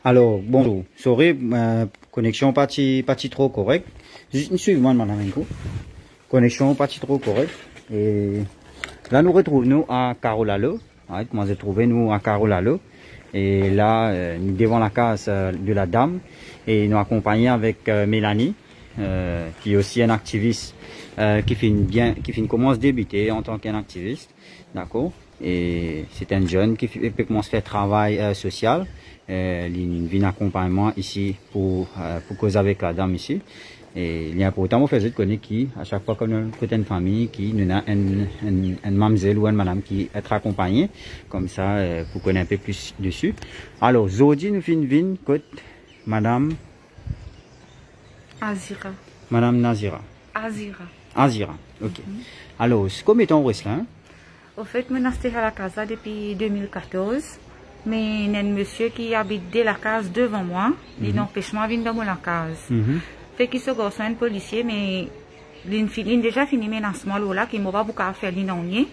Alors, bonjour. Sorry, connexion pas trop correcte. Suivez-moi, madame Enko. Connexion pas trop correcte. Et là, nous retrouvons à Carolalo. Ouais, comment j'ai trouvé nous à Carolalo. Et là, nous devant la case de la dame. Et nous accompagnons avec Mélanie, qui est aussi un activiste, qui commence à débuter en tant qu'un activiste. D'accord? Et c'est un jeune qui commence à faire travail social. Il vient accompagnement ici pour causer avec la dame ici. Et il est important de faire de connaître qui, à chaque fois qu'on a une famille, qui nous a une mademoiselle ou une madame qui est accompagnée, comme ça, pour connaître un peu plus dessus. Alors, aujourd'hui, nous finissons côté madame Azira. Madame Nazira. Azira. Azira, ok. Alors, combien de temps reste là? Au fait, je suis à la casa depuis 2014. Mais il y a un monsieur qui habite de la case devant moi. Il n'empêche pas de venir dans la case. Fait qu'il se gosse un policier, mais il a déjà fini menaçement là, qui m'a pas beaucoup faire l'inonnier.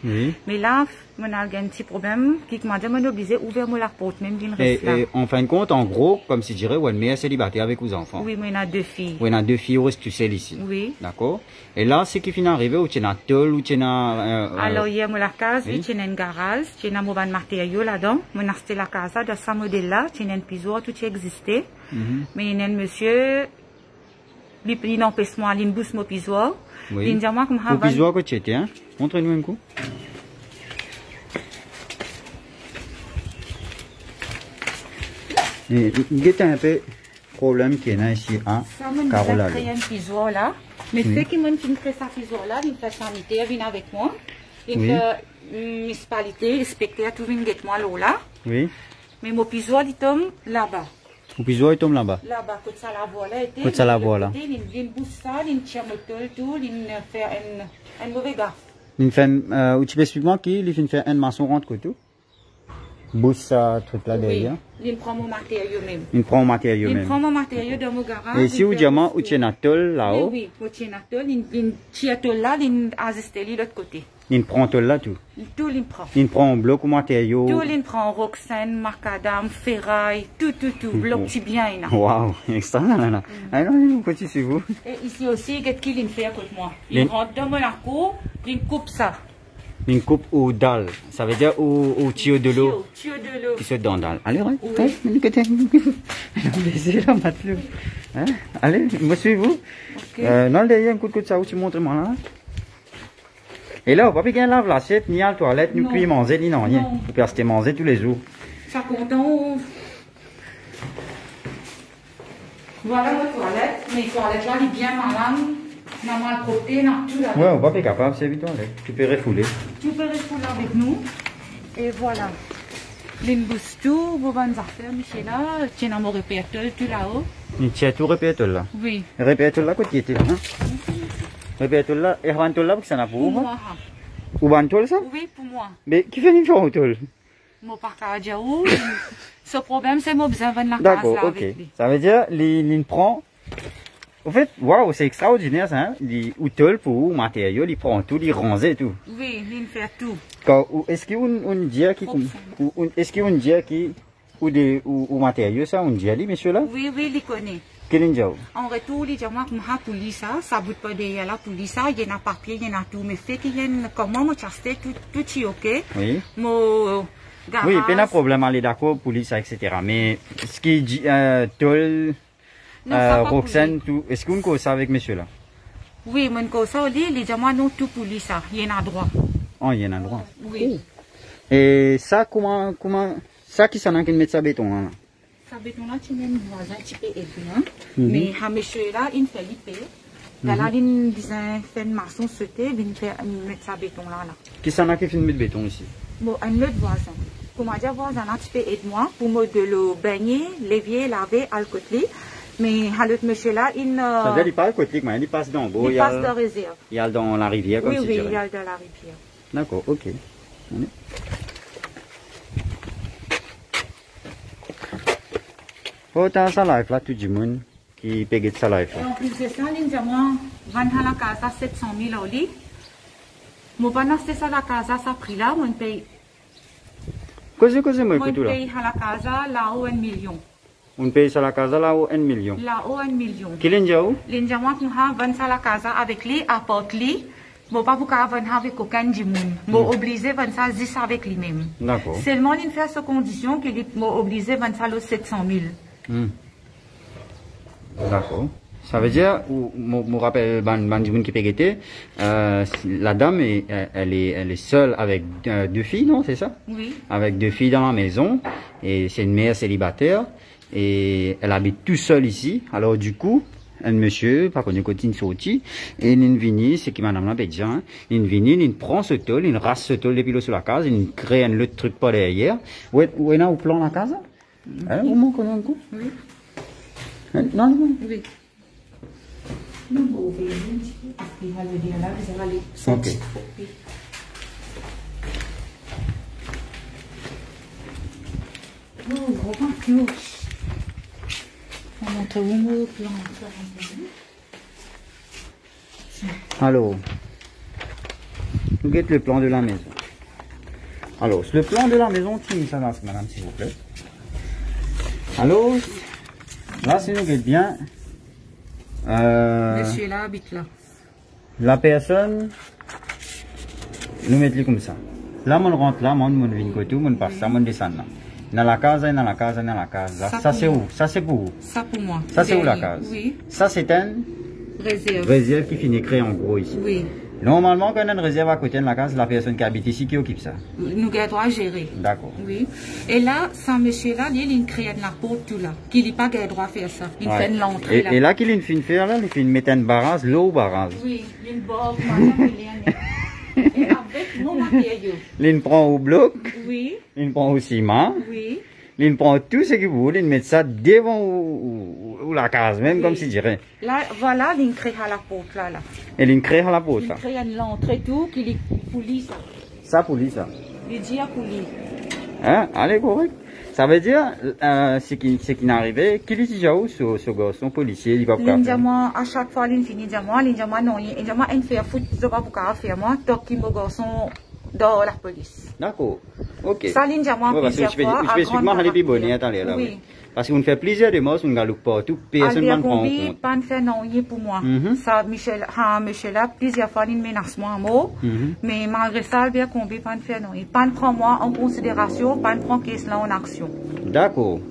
Mais là, on a un petit problème qui m'a demandé d'obliger ouvrir la porte, même d'une reste là. Et en fin de compte, en gros, comme si je dirais, ouais, mais célibataire avec vos enfants. Oui, mais il y a deux filles. Oui, il y a deux filles, où est-ce que tu sais ici? Oui. D'accord. Et là, c'est qui finit arrivé, où tu as tol, où tu as... Alors, hier, moi, la case, oui, tu as un garage, tu as un mobile matériel là-dedans. Moi, j'ai la casa de ce modèle-là, tu as un piso, tout existait. Mais il y a un monsieur, il n'empêche moi, il bouge mon piso. Oui. Il dit moi, comme ça. Au piso, que tu étais, hein? Montre-nous un coup. Il y a un peu problème qui est là ici à Carola. Il y a un piso là. Mais ce qui m'a fait ça piso là, il fait sanité, il vient avec moi. Il fait municipalité, inspecteur, tout vient avec moi là. Oui. Mais mon piso, il tombe là-bas. Au piso, il tombe là-bas. Là-bas, quand ça la voit là, quand ça la voit là. Il bouge ça, il tire le tout, il fait un mauvais gaffe. Il fait, ou tu peux expliquer qu'il fait un maçon rentre tout? Bouge ça, truc là derrière. Il prend mon matériau même. Il prend mon matériau même. Il prend mon matériau dans mon garage. Et si vous diamant, où tu es un tol là-haut? Oui, où tu es un tol, il tire tol là, il assiste de l'autre côté. Il prend tol là tout? Tout il prend. Il prend un bloc ou matériau? Tout il prend roxane, macadam, ferraille, tout, bloc si bien. Waouh, extraordinaire. Alors, il continue sur vous. Et ici aussi, qu'est-ce qu'il fait avec moi? Il rentre dans la cour, il coupe ça. Une coupe au dalle, ça veut dire au tuyau de l'eau. Tuyau de l'eau. Qui se donne dalle. Allez, ouais. Oui. Allez, me suivez-vous. Non, derrière, un coup de ça, où tu montres-moi là. Et là, on va pas bien laver l'assiette, ni à la toilette, ni puis manger, ni non, rien. Vous pouvez rester manger tous les jours. Ça content. Voilà votre toilette. Mais toilette là, elle est bien malade. Non, mal côté, non, tout là. Ouais, on va pas capable, c'est vite, tu peux refouler. Tu peux refouler avec nous. Et voilà. L'inbousse tout, vos bonnes affaires, Michel là. Tiens, mon répéteur, tout là-haut. Tu as tout répéteur là? Oui. Répéteur là, côté était là, hein? Répéteur là, et rentol là, parce que ça n'a pas pour moi. Ou bantol ça? Oui, pour moi. Mais qui fait une fois rentol? Mon parc à Djaou. Ce problème, c'est mon besoin de la case là. D'accord, ok. Ça veut dire, il prend. En fait, waouh, c'est extraordinaire ça, hein? Il outole pour matériel, il prend tout, il range tout. Oui, il fait tout. Est-ce qu'on dit est-ce qu'on dit ou matériel ça, on dit monsieur là? Oui, il connaît. Quel est en retour, il dit moi, la police, ça bout pas derrière la police, il y a un papier, il y a tout, mais fait qu'il y a comment moi chaster tout est ok. Oui. Mon garage. Oui, pas de problème, aller d'accord, police, etc. Mais ce qui dit, tol. Roxane, est-ce qu'on cause ça avec monsieur là? Oui, mon cause ça, il dit moi non tout police ça, il y a un droit. Oh, il y a un droit. Oui. Et ça, comment, ça qui s'en a qui met ça béton là? Ça béton là, tu mets un voisin, tu peux aider, hein? Mais à monsieur là, il fait l'IP. Là, il fait une maçon sauter, il fait mettre ça béton là. Qui s'en a qui fait mettre béton ici? Bon, un autre voisin. Comment dire, voisin là, tu peux aider moi pour me de l'eau baigner, l'évier, laver, à côté. Mais à l'autre monsieur là, il ne... Ça veut dire qu'il passe côté, mais il passe dans l'eau. Il passe de réserve. Il y a dans la rivière comme oui, si oui, il y a dans la rivière. D'accord, ok. Oh, t'as ça live là, tout le monde qui paye ça live là. En plus de ça, il dit moi, vendre à la casa 700 000 €. Moi, pas acheter ça à la casa, ça prix là, moi, je paye. Qu'est-ce que moi, moi, je paye à la casa là-haut 1 million. On paye ça la casa là-haut 1 million. Là-haut 1 million. Qui l'India où? L'India moi qu'on a vendre ça la casa avec lui, apporte lui. Bon, pas pour qu'on vendre avec aucun du monde. Bon, obligé vendre ça 10 avec lui-même. D'accord. Seulement, il fait cette condition qu'il est obligé vendre ça le 700 000. D'accord. Ça veut dire, je rappelle, qui peut la dame, elle est seule avec 2 filles, non, c'est ça? Oui. Avec 2 filles dans la maison, et c'est une mère célibataire, et elle habite tout seule ici. Alors du coup, un monsieur, pas qu'on continue sorti, et il vient, c'est qui madame la pédia, hein, il vient, il prend ce tôle, il rase ce tôle depuis sur la case, il crée un autre truc pas derrière. Où est-ce au plan la case? Hein, où m'en connaît un coup? Oui. Non, non. Oui. Non, vous pouvez un petit peu, parce qu'il va le dire là, vous allez sortir. Oh, gros plan. On montre où le plan. Alors, vous guettez le plan de la maison. Alors, le plan de la maison, ça va, madame, s'il vous plaît. Alors, là, si nous guettons bien, Monsieur là habite là. la personne, nous mettons comme ça. Là, on rentre là, on vient côté, on passe ça, on descend là. Dans la case, dans la case, dans la case. Ça c'est où? Ça c'est pour où? Ça pour moi. Ça c'est où la case? Oui. Ça c'est un réserve qui finit créé en gros ici. Oui. Normalement, quand on a une réserve à côté de la case, la personne qui habite ici qui occupe ça. Nous devons gérer. D'accord. Oui. Et là, ce monsieur-là, il crée de la porte tout là. Qu'il n'a pas le droit de faire ça. Il fait l'entrée là. Et là, qu'il finit faire là, il finit mettre une barrage, l'eau barrage. Oui, il bord, madame, et avec nos matériaux. Il prend au bloc. Oui. Il prend au ciment. Oui. Il prend tout ce qu'il veut, il met ça devant ou la case, même oui. Comme si je dirais. Là, voilà, il crée à la porte là. Et il crée à la porte là. Il crée l'entrée tout, qu'il poulie ça. Ça poulie ça. Il dit à poulie. Hein? Allez, correct. Ça veut dire, ce qui n'est arrivé, qu'il est déjà où ce garçon policier, il va pas faire. Moi, à chaque fois, il finit de moi, il dit moi non, il dit moi, il fait foot, je vais pas faire moi, tant qu'il me garçon dans la police. D'accord. Ok. Ça, il dit moi plusieurs fois. Spécifiquement, elle est plus bonne, attendez là. Oui. Parce qu'on fait plusieurs démarches, on gagne partout, personne ne prend en compte. Pas faire non, pour moi. Ça, Michel là, plusieurs fois, il menace moi en mot. Mais malgré ça, bien combien pas faire non. Il pas prend moi en considération, pas prend qu'est-ce là en action. D'accord.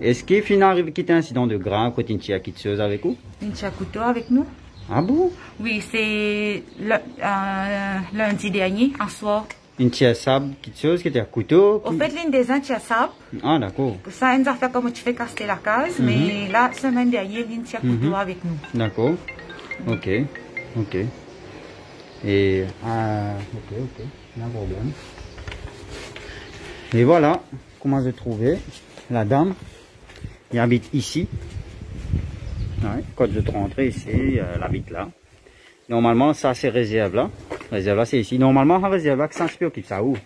Est-ce qu'il finit arrive quitter un incident de grand quand il y a quelque chose avec vous? Il y a couteau avec nous. Ah bon? Oui, c'est lundi dernier, en soir. Une tia sable, quelque chose qui était à couteau. Au fait, l'une des uns tia sable. Ah d'accord. Ça, une affaire comme tu fais casser la case, mais la semaine dernière, l'une tia couteau avec nous. D'accord. Ok. Ok. Et ok. Pas de problème. Et voilà comment j'ai trouvé la dame qui habite ici. Ouais, quand je rentre ici, elle habite là. Normalement, ça c'est réserve là. Réserve là, c'est ici. Normalement, la réserve là, ça se peut ça où?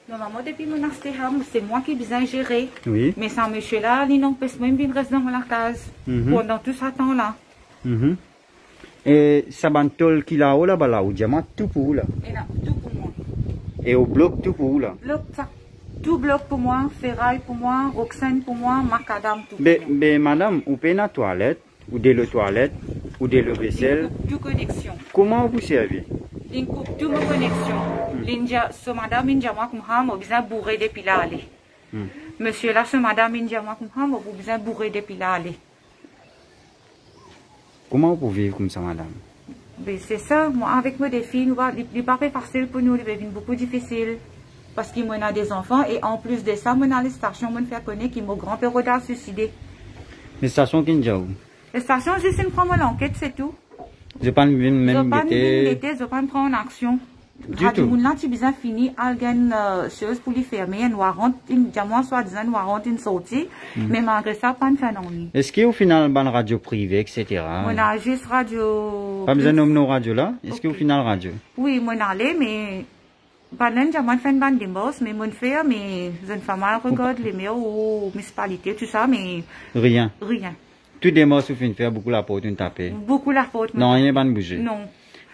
Normalement, depuis mon monastère, c'est moi qui ai besoin de gérer. Oui. Mais sans monsieur là, il n'empêche même de rester dans la case pendant tout ce temps là. Et ça bantole qu'il a là-bas là, ou diamant, tout pour vous là? Et là, tout pour moi. Et au bloc, tout pour vous là? Bloc, ça. Tout bloc pour moi, ferraille pour moi, Roxane pour moi, macadam tout pour moi. Mais mais madame, vous payez la toilette, ou des le toilette, ou des le vaisselle. Tout connexion. Comment vous servez? Il coupe tout ma connexion. L'india, ce madame, India, moi, comme ham, besoin bourrer depuis là aller. Monsieur là, ce madame, India, moi, comme ham, besoin bourrer depuis là aller. Comment vous vivez comme ça, madame? C'est ça, moi, avec mes défis, il n'est pas facile pour nous, il est beaucoup difficile. Parce qu'il y a des enfants et en plus de ça, on a les stations, on fait connaître qu'il y a mon grand-père qui a suicidé. Les stations qui sont où? Les stations, juste une fois l'enquête, c'est tout. Je pas même je pas prendre en action. Du tout. Là, tu besoin fini, alguien chose pour les fermer, une warrant, moi soit disant une warrant, une sortie, mais malgré ça, pas de faire non. Est-ce qu'au final, une radio privée, etc. On a juste radio. Pas besoin de nos radios là? Est-ce qu'au final, radio? Oui, on allait, mais. Pendant que je fais une bande de boss, mais mon frère, mais je ne fais pas regarde les maires ou municipalités, tout ça, mais. Rien. Rien. Tout des mots, vous faire beaucoup la porte, une tapée. Beaucoup la porte. Non, il n'y a pas de bouger. Non.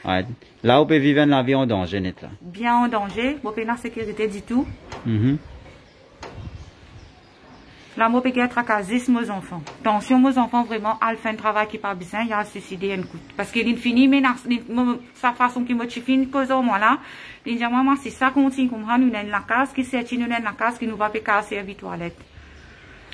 Ouais. Là, on peut vivre la vie en danger, net là. Bien en danger, on peut pas en sécurité du tout. Là, moi, je être à 10 mes enfants. Attention, mes enfants, vraiment, à faire un travail qui pas besoin, il y a suicidé un coup. Parce qu'il finit, mais sa façon qui me fini, cause au moins là, il dit, maman, si ça continue comme ça, nous avons la case, qui c'est, nous avons la case, qui nous va pécar servir toilette.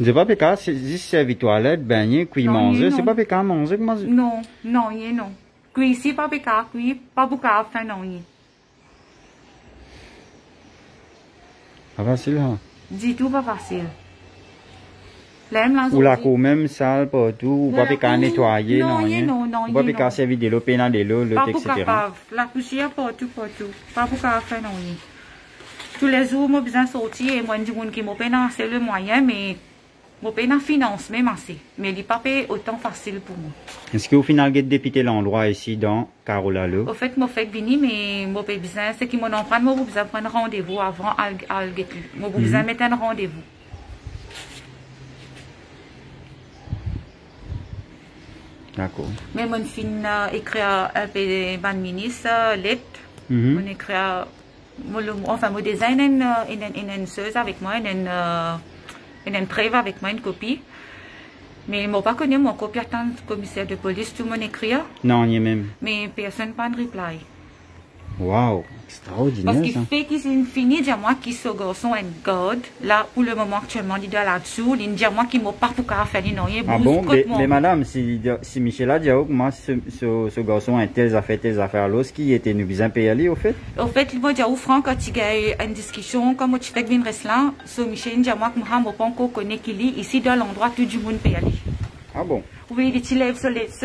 C'est pas pécar, c'est juste servir toilette, baigner, cuire, manger, c'est pas pécar, manger, manger. Non, non, non. Cuire ici, pas pécar, cuire, pas beaucoup à faire, non, Pas facile, hein? Du tout pas facile. Ou la cour même sale partout, ou pas pécar nettoyer, non, non, ou pas pécar servir de l'eau, pénal de l'eau, etc. La poussière partout, partout. Pas beaucoup à faire, non. Tous les jours, moi, besoin de sortir, et moi, je dis que mon pénal, c'est le moyen, mais mon pénal finance même assez. Mais il n'est pas autant facile pour moi. Est-ce qu'au final, vous avez dépité l'endroit ici dans Carolalo? Au fait, moi, fais venir, mais mon besoin, c'est qu'il m'en prend, moi, vous besoin prendre rendez-vous avant, moi, vous besoin mettre un rendez-vous. D'accord. Mais mon fin écrit un peu de ministre, lettre. Mon écrit, enfin, mon design une chose avec moi, une preuve avec moi, une copie. Mais je n'ai pas connu mon copie tant commissaire de police, tout mon écrit. Non, il y a même. Mais personne n'a pas de reply. Waouh, extraordinaire. Parce qu'il fait qu'il finit, dire moi qui ce garçon est God. Là, pour le moment actuellement, il est là-dessous. Il dit moi qui m'a pas pour faire non, il ah bon, mais madame, si Michel a dit, moi, ce garçon a tes affaires, là, ce qui était nous bien payé, au fait? Au fait, il m'a dit, Franck, quand il y a une discussion, comme tu fais bien reste là, Michel dit moi que moi, je ne pas encore connaît qu'il est ici dans l'endroit tout du monde payé. Ah bon? Oui, il lève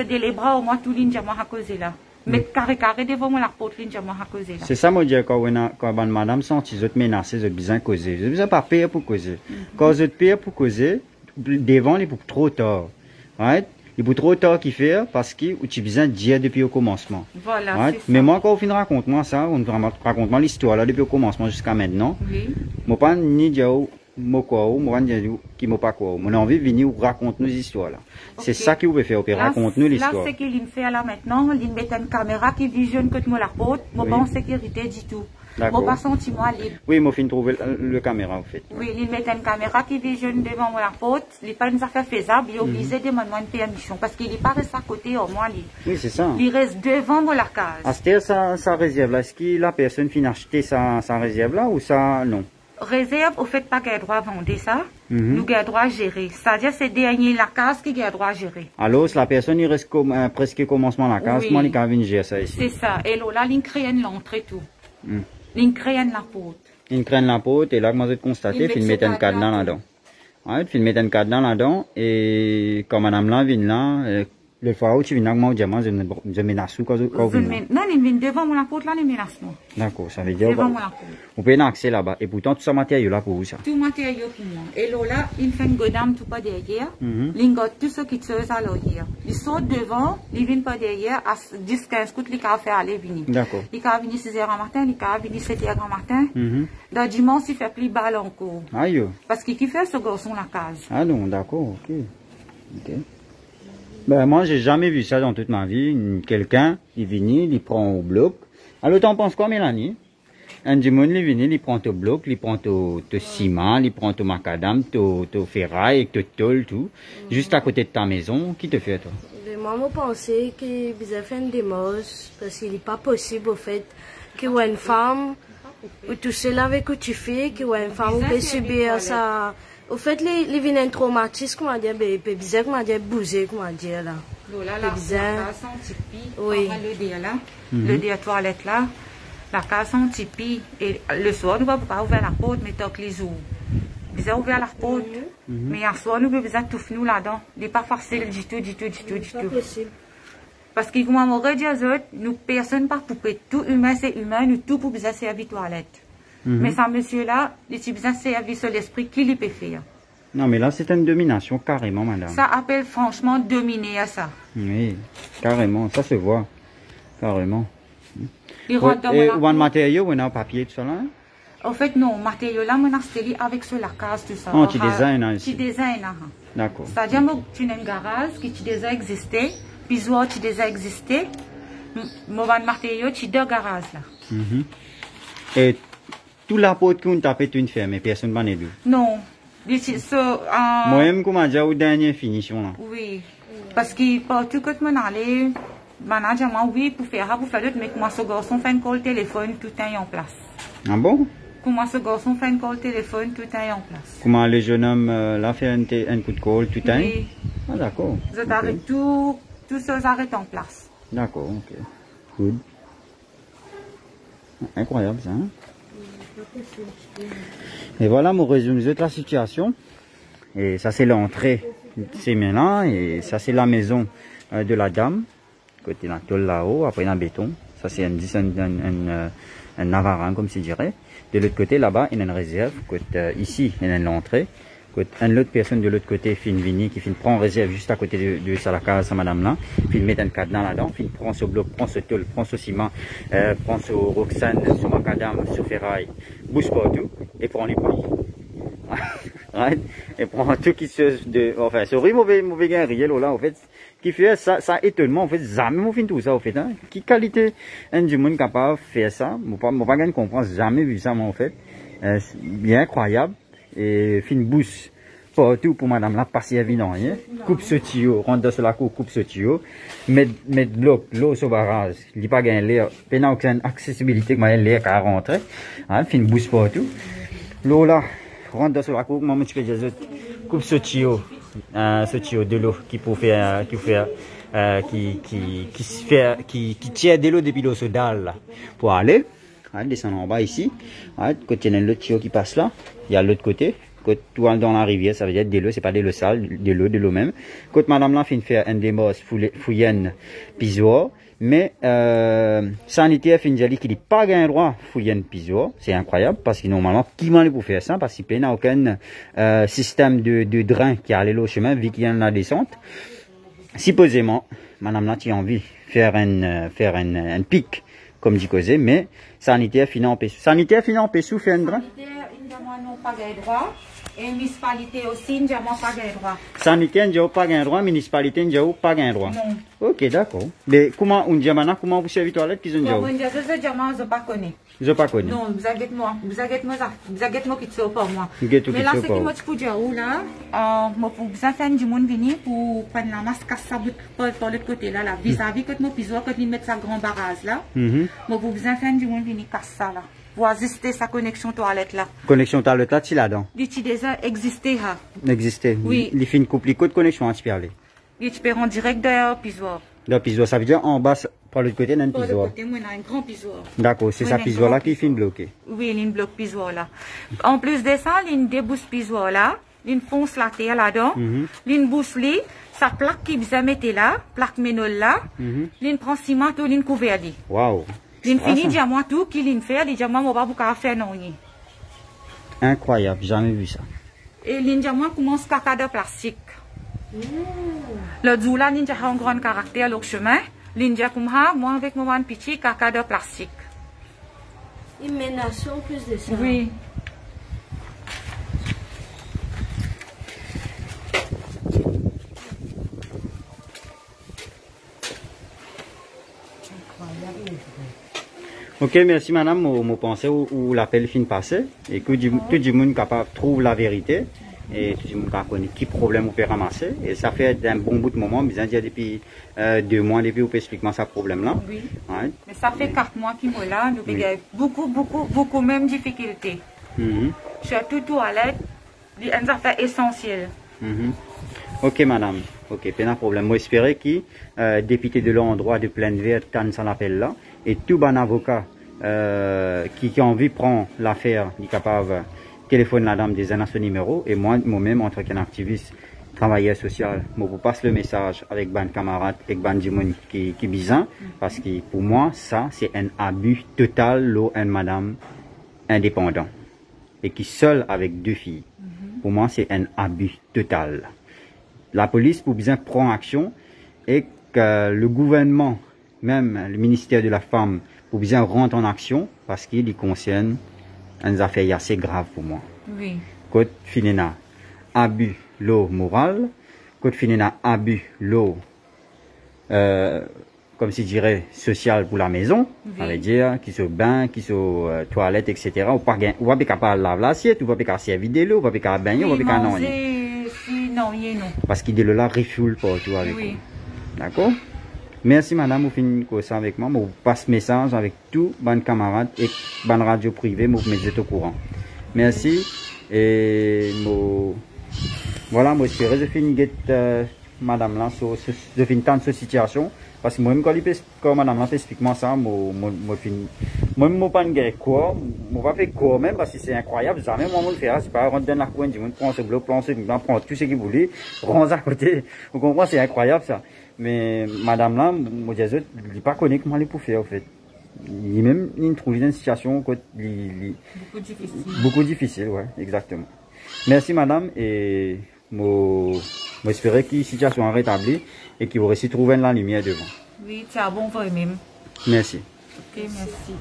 les bras, au moins tout l'in dit moi à cause là. Mais carré devant moi la porte, l'in dit moi à cause là. C'est ça, moi, dire quand madame senti, vous êtes menacé, vous êtes bien causé. Vous n'avez pas payé pour causer. Quand vous êtes payé pour causer, devant, il est pour trop tard. Right? Il est pour trop tard qu'il fait parce que tu as besoin de dire depuis au commencement. Voilà. Right? Mais moi, quand on raconte-moi ça, on raconte-moi l'histoire là depuis au commencement jusqu'à maintenant. Oui. Moi, pas ni dire moi quoi, moi dire qui m'a pas quoi. Mon envie de venir raconter nos histoires là. C'est ça qu'il veut faire, raconte-nous l'histoire. Là, c'est qu'il fait là maintenant, il met une caméra qui visionne que moi la porte, moi pas en sécurité du tout. Moi pas senti moi libre. Oui, moi fin trouver le caméra en fait. Oui, il met une caméra qui visionne devant moi la porte, il n'est pas une affaire faisable, il est obligé de demander une permission parce qu'il n'est pas resté à côté au moins. Oui, c'est ça. Il reste devant moi la case. À ce ça réserve là, est-ce que la personne finit acheter sa réserve là ou ça non? Réserve, au fait, pas qu'elle droit vendre ça, nous avons droit à gérer. C'est-à-dire, c'est dernier la case qui a droit à gérer. Alors, la personne, il reste presque commencement la case, moi, il a venir gérer ça ici. C'est ça. Et là, il crée l'entrée tout. Il crée la porte. Il crée la porte, et là, moi, j'ai constaté, il met un cadenas là-dedans. Ouais, il met un cadenas là-dedans, et quand madame là vient là, le fois où tu viens avec moi, je menace quand vous venez. Non, il vient devant la porte là, il menace moi. D'accord, ça veut dire. Devant la porte. Vous pouvez accès là-bas. Et pourtant, tout ce matériel là pour vous, ça. Tout matériel pour moi. Et là, il fait une godame tout pas derrière. Il goûte tout ce qui se fait à l'arrière. Il saute devant, il vient pas derrière, à 10-15 coups, il va faire aller venir. D'accord. Il va venir 6h du matin, il va venir 7h du matin. Dans dimanche, il fait plus balle encore. Aïe. Parce qu'il fait ce garçon la case. Ah non, d'accord, ok. Ok. Ben, moi, j'ai jamais vu ça dans toute ma vie. Quelqu'un, il vient, il prend au bloc. Alors, t'en penses quoi, Mélanie? Un dimanche, il vient, il prend au bloc, il prend au ciment, il prend au macadam, au ferraille, au tôle, tout. Juste à côté de ta maison. Qui te fait, toi? Moi, je pensais qu'il devait faire une démarche, parce qu'il n'est pas possible, au fait, qu'une femme, ou tout cela avec que tu fais, qu'une femme peut subir ça. Au fait, les vient un traumatisme, comment dire, bizarre, comment dire, bouger, comment dire, là. La case en tipi, oui. Le dé à toilette là, la case en tipi, et le soir, nous ne pouvons pas ouvrir la porte, mais tant que les jours. Bizarre ouvrir la porte, mais un soir, nous besoin de tout nous là-dedans. Il n'est pas facile du tout. Pas possible. Parce que, comme on aurait dit aux autres, nous, personne pas poupée. Tout humain, c'est humain, nous, tout pour besoin de servir toilette. Mais ça, monsieur-là, il a besoin de servir sur l'esprit qu'il peut faire. Non, mais là, c'est une domination, carrément, madame. Ça appelle franchement dominer à ça. Oui, carrément, ça se voit. Carrément. Il rentre dans et un matériau, ou un papier, tout ça là? En fait, non, matériau là, on a installé avec sur la case, tout ça. Oh, tu designes ici. Tu designes, D'accord. C'est-à-dire que tu as un garage qui déjà existé, puis tu déjà existé, moi, un matériau, tu as deux garages là. Et toute la porte qu'on tape est une ferme, et personne ne va nous. Non. Moi-même, comment dire, au dernier finition là. Oui. Parce que partout que je allais, manager moi oui pour faire l'autre, mais comment ce garçon fait un call téléphone, tout est en place. Ah bon? Comment ce garçon fait un call téléphone, tout est en place. Comment le jeune homme l'a fait un coup de call, tout est? Oui. Ah d'accord. Je t'arrête tout ça s'arrête en place. D'accord, ok. Good. Incroyable ça, hein? Et voilà mon résumé de la situation. Et ça c'est l'entrée, c'est maintenant, et ça c'est la maison de la dame. Côté la tôle là-haut, après un béton. Ça c'est un navarin comme je dirais. De l'autre côté là-bas, il y a une réserve. Côté, ici, il y a l'entrée. Une autre personne de l'autre côté, fin vini, qui prend réserve juste à côté de la case, madame là, puis met un cadenas là-dedans, puis prend ce bloc, prend ce tôle, prend ce ciment, prend ce roxane, ce macadam, ce ferraille, bouge partout, et prend les prix. Right? Et prend tout qui enfin, ce riz mauvais gain réel là, en fait, qui fait ça étonnement, en fait, jamais on fait tout ça, en fait, hein. Qui qualité, un du monde capable de faire ça, moi pas gain comprendre, jamais vu ça, moi, en fait, bien incroyable. Et fin bouche partout pour madame là, passer évident, hein. Coupe ce tuyau, rentre dans la cour, coupe ce tuyau, mettre bloc, l'eau sur barrage, il n'y a pas gain l'air, il n'y a aucune accessibilité que l'air qu'à rentrer, hein, fin bouche partout. L'eau là, rentre dans la cour, moi je fais des autres, coupe ce tuyau de l'eau qui tire de l'eau depuis l'eau sur dalle là, pour aller. Descendre en bas ici, côté il y a l'autre tuyau qui passe là, il y a l'autre côté, tout dans la rivière, ça veut dire de l'eau, c'est pas de l'eau sale, de l'eau même. Côté madame là fait faire un démos fouillenne pisoir, mais sanitaire fin dire qu'il n'est pas gain droit fouillenne pisoir, c'est incroyable parce que normalement qui m'en est pour faire ça parce qu'il n'a aucun système de drain qui allait au chemin vu qu'il y a la descente. Supposément, madame là tu as envie de faire un pic comme dit causé, mais sanitaire finant en pessou. Sanitaire finant en pessou fait un drain? Sanitaire, non pas gain droit. Et municipalité aussi, nous n'avons pas gain droit. Sanitaire, nous n'avons pas gain droit, municipalité, nous n'avons pas gain droit. Non. Ok, d'accord. Mais comment on dit maintenant, comment vous servez toilette qu'ils ont dit? Je ne pas connais. Je ne pas connais. Non, vous avez moi qui te pas moi. Mais là, c'est que moi, je peux dire où là, moi, pour vous faire du monde venir pour prendre la masque à ça par l'autre côté là, vis-à-vis que moi, puis quand ils mettent sa grand barrage là, moi, pour vous faire du monde venir casse ça là. Pour assister sa connexion toilette là. Connexion toilette là, tu là-dedans? Il déjà existé là. Existé? Oui. Il fait une couple de connexion à se parler. Il te en direct derrière pisoir. Le pisoir, ça veut dire en bas, par l'autre côté, il y a un pisoir. Par l'autre côté, moi, il y a un grand pisoir. D'accord, c'est ça pisoir là qui finit bloqué. Oui, il y a une bloc pisoir là. En plus de ça, il y a une débouche pisoir là. Il y a une fonce la terre là-dedans. Il y a une bouche là. Sa plaque qui vous a mis là, plaque ménol là. Il y a une prend ciment, il y a une couvert. Waouh! Il finit diamant tout, qu'il y fait, les diamants, on va pas faire non. Incroyable, jamais vu ça. Et les diamants commence caca de plastique. Le doula ninja a un grand caractère le chemin. L'india comme ça, moi avec mon petit caca de plastique. Il menace en plus de ça. Oui. Ok, merci madame, je pense où l'appel fin passé et que tout le monde capable trouve la vérité et tout le monde connaît qui problème on peut ramasser et ça fait un bon bout de moment, bien dire depuis 2 mois depuis on peut expliquer ça problème là. Oui. Ouais. Mais ça fait 4 mois qu'il est là, donc il y a beaucoup même difficultés. Surtout toilette, c'est une affaire essentielle. Ok madame, ok, pas de problème. Moi j'espère que député de l'endroit de Plaine Verte tant ça l'appel là et tout bon avocat qui a envie de prendre l'affaire, il est capable de téléphoner la dame des ce numéro et moi-même en tant qu'activiste, travailleur social, je vous passe le message avec ban camarade et ban du monde qui bizarre parce que pour moi ça c'est un abus total l'eau une madame indépendant et qui seule avec 2 filles. Pour moi c'est un abus total. La police pour bien prendre action et que le gouvernement, même le ministère de la femme, pour bien rentrer en action parce qu'il concerne une affaire assez grave pour moi. Oui. Côte finina abus l'eau morale, côte finina abus l'eau comme si je dirais, social pour la maison. Ça veut dire, qui se bain, qui se toilette, etc. Ou pas capable de laver l'assiette, ou pas capable de servir de l'eau, ou pas capable de baigner, ou pas capable de non. Parce qu'il est là, refuel pour tout avec vous. D'accord? Merci madame, vous finissez ça avec moi. Je passe message avec tous mes camarades et ban radio privé, je vous mets au courant. Merci. Et voilà, moi j'espère que je finis madame là, je finis tant de cette situation. Parce que moi, quand madame là explique moi ça, moi je pas de quoi, je pas faire quoi même parce que c'est incroyable, jamais moi je le faire, c'est pas rentrer dans la coin, je prends ce bloc, prends tout ce qu'il voulait, prends à côté. Vous comprenez, c'est incroyable ça. Mais madame là, moi je dis pas connaître comment il peut faire en fait. Il même il trouve une situation beaucoup difficile, ouais, exactement. Merci madame et j'espère que la situation est rétablie et qu'il vous réussi trouver la lumière devant. Oui, c'est bon pour eux-mêmes. Merci. Ok, merci.